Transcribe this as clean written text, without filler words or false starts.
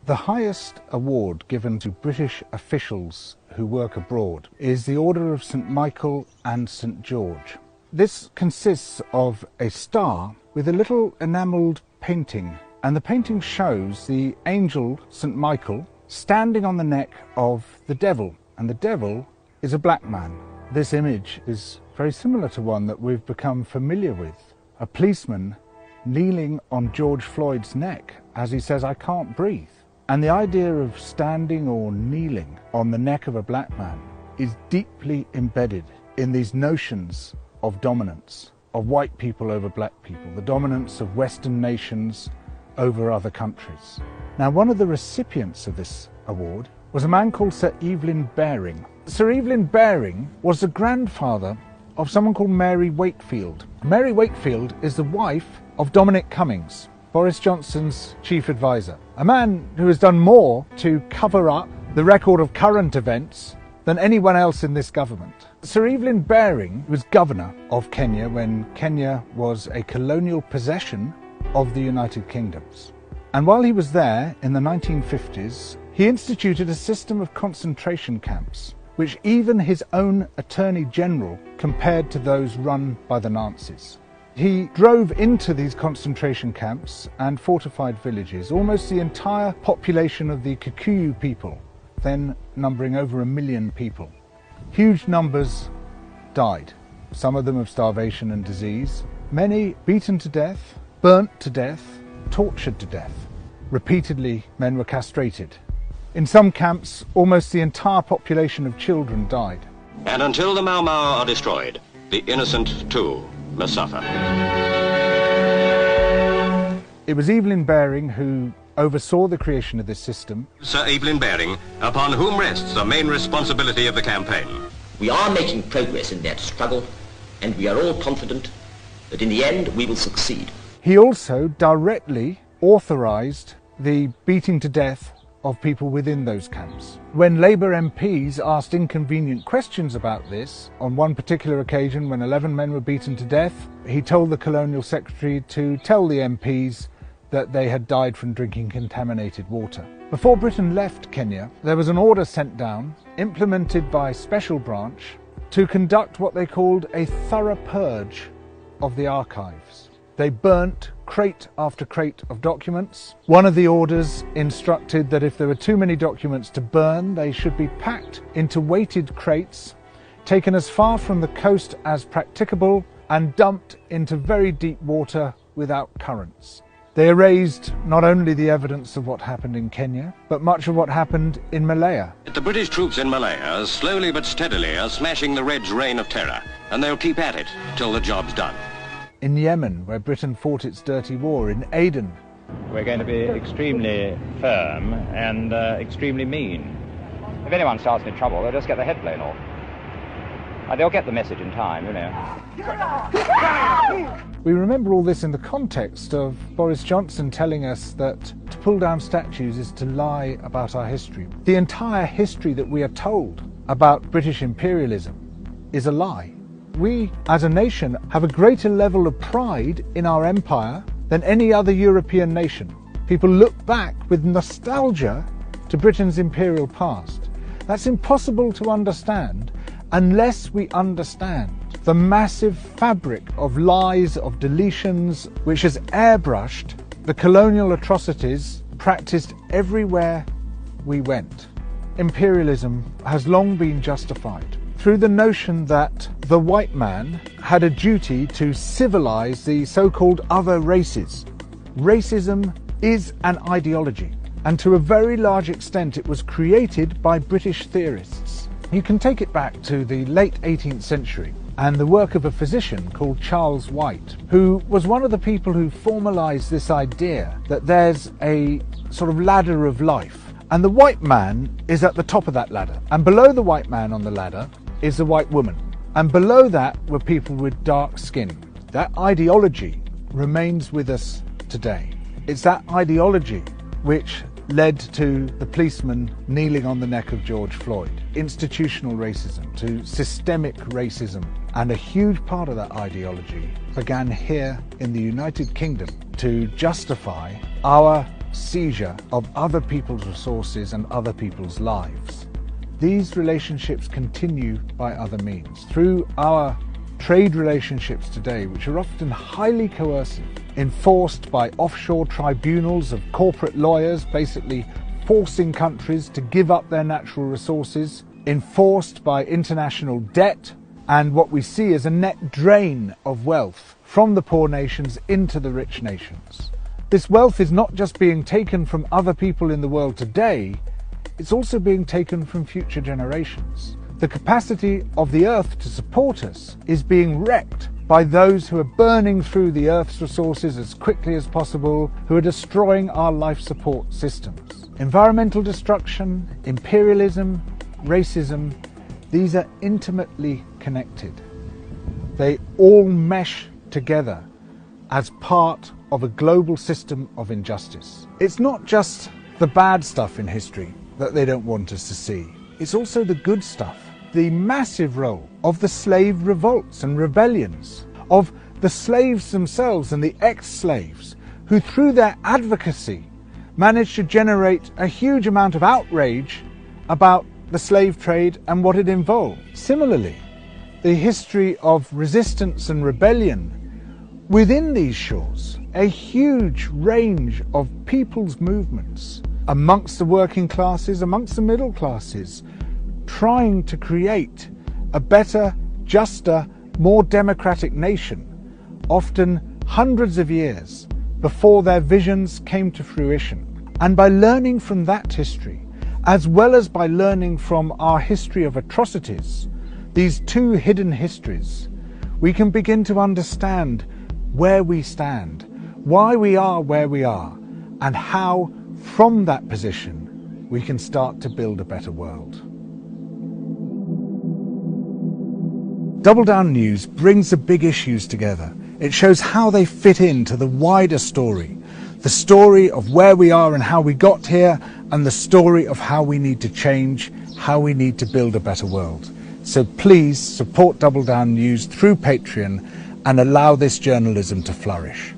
The highest award given to British officials who work abroad is the Order of St. Michael and St. George. This consists of a star with a little enamelled painting, and the painting shows the angel St. Michael standing on the neck of the devil, and the devil is a black man. This image is very similar to one that we've become familiar with. A policeman kneeling on George Floyd's neck as he says, "I can't breathe." And the idea of standing or kneeling on the neck of a black man is deeply embedded in these notions of dominance, of white people over black people, the dominance of Western nations over other countries. Now, one of the recipients of this award was a man called Sir Evelyn Baring. Sir Evelyn Baring was the grandfather of someone called Mary Wakefield. Mary Wakefield is the wife of Dominic Cummings, Boris Johnson's chief advisor, a man who has done more to cover up the record of current events than anyone else in this government. Sir Evelyn Baring was governor of Kenya when Kenya was a colonial possession of the United Kingdoms. And while he was there in the 1950s, he instituted a system of concentration camps, which even his own Attorney General compared to those run by the Nazis. He drove into these concentration camps and fortified villages. Almost the entire population of the Kikuyu people, then numbering over 1 million people. Huge numbers died, some of them of starvation and disease. Many beaten to death, burnt to death, tortured to death. Repeatedly, men were castrated. In some camps, almost the entire population of children died. And until the Mau Mau are destroyed, the innocent too must suffer. It was Evelyn Baring who oversaw the creation of this system. Sir Evelyn Baring, upon whom rests the main responsibility of the campaign. We are making progress in that struggle, and we are all confident that in the end we will succeed. He also directly authorised the beating to death of people within those camps. When Labour MPs asked inconvenient questions about this, on one particular occasion when 11 men were beaten to death, he told the Colonial Secretary to tell the MPs that they had died from drinking contaminated water. Before Britain left Kenya, there was an order sent down, implemented by Special Branch, to conduct what they called a thorough purge of the archives. They burnt crate after crate of documents. One of the orders instructed that if there were too many documents to burn, they should be packed into weighted crates, taken as far from the coast as practicable, and dumped into very deep water without currents. They erased not only the evidence of what happened in Kenya, but much of what happened in Malaya. The British troops in Malaya, slowly but steadily, are smashing the Red's reign of terror, and they'll keep at it till the job's done. In Yemen, where Britain fought its dirty war, in Aden. We're going to be extremely firm and extremely mean. If anyone starts any trouble, they'll just get the head blown off. They'll get the message in time, you know. We remember all this in the context of Boris Johnson telling us that to pull down statues is to lie about our history. The entire history that we are told about British imperialism is a lie. We, as a nation, have a greater level of pride in our empire than any other European nation. People look back with nostalgia to Britain's imperial past. That's impossible to understand unless we understand the massive fabric of lies, of deletions, which has airbrushed the colonial atrocities practiced everywhere we went. Imperialism has long been justified through the notion that the white man had a duty to civilize the so-called other races. Racism is an ideology, and to a very large extent it was created by British theorists. You can take it back to the late 18th century and the work of a physician called Charles White, who was one of the people who formalized this idea that there's a sort of ladder of life, and the white man is at the top of that ladder, and below the white man on the ladder is the white woman, and below that were people with dark skin. That ideology remains with us today. It's that ideology which led to the policeman kneeling on the neck of George Floyd, institutional racism, to systemic racism, and a huge part of that ideology began here in the United Kingdom to justify our seizure of other people's resources and other people's lives. These relationships continue by other means, through our trade relationships today, which are often highly coercive, enforced by offshore tribunals of corporate lawyers, basically forcing countries to give up their natural resources, enforced by international debt, and what we see is a net drain of wealth from the poor nations into the rich nations. This wealth is not just being taken from other people in the world today, it's also being taken from future generations. The capacity of the earth to support us is being wrecked by those who are burning through the earth's resources as quickly as possible, who are destroying our life support systems. Environmental destruction, imperialism, racism, these are intimately connected. They all mesh together as part of a global system of injustice. It's not just the bad stuff in history that they don't want us to see. It's also the good stuff. The massive role of the slave revolts and rebellions, of the slaves themselves and the ex-slaves, who through their advocacy managed to generate a huge amount of outrage about the slave trade and what it involved. Similarly, the history of resistance and rebellion within these shores, a huge range of people's movements amongst the working classes, amongst the middle classes, trying to create a better, juster, more democratic nation, often hundreds of years before their visions came to fruition. And by learning from that history, as well as by learning from our history of atrocities, these two hidden histories, we can begin to understand where we stand, why we are where we are, and how, from that position, we can start to build a better world. Double Down News brings the big issues together. It shows how they fit into the wider story, the story of where we are and how we got here, and the story of how we need to change, how we need to build a better world. So please support Double Down News through Patreon and allow this journalism to flourish.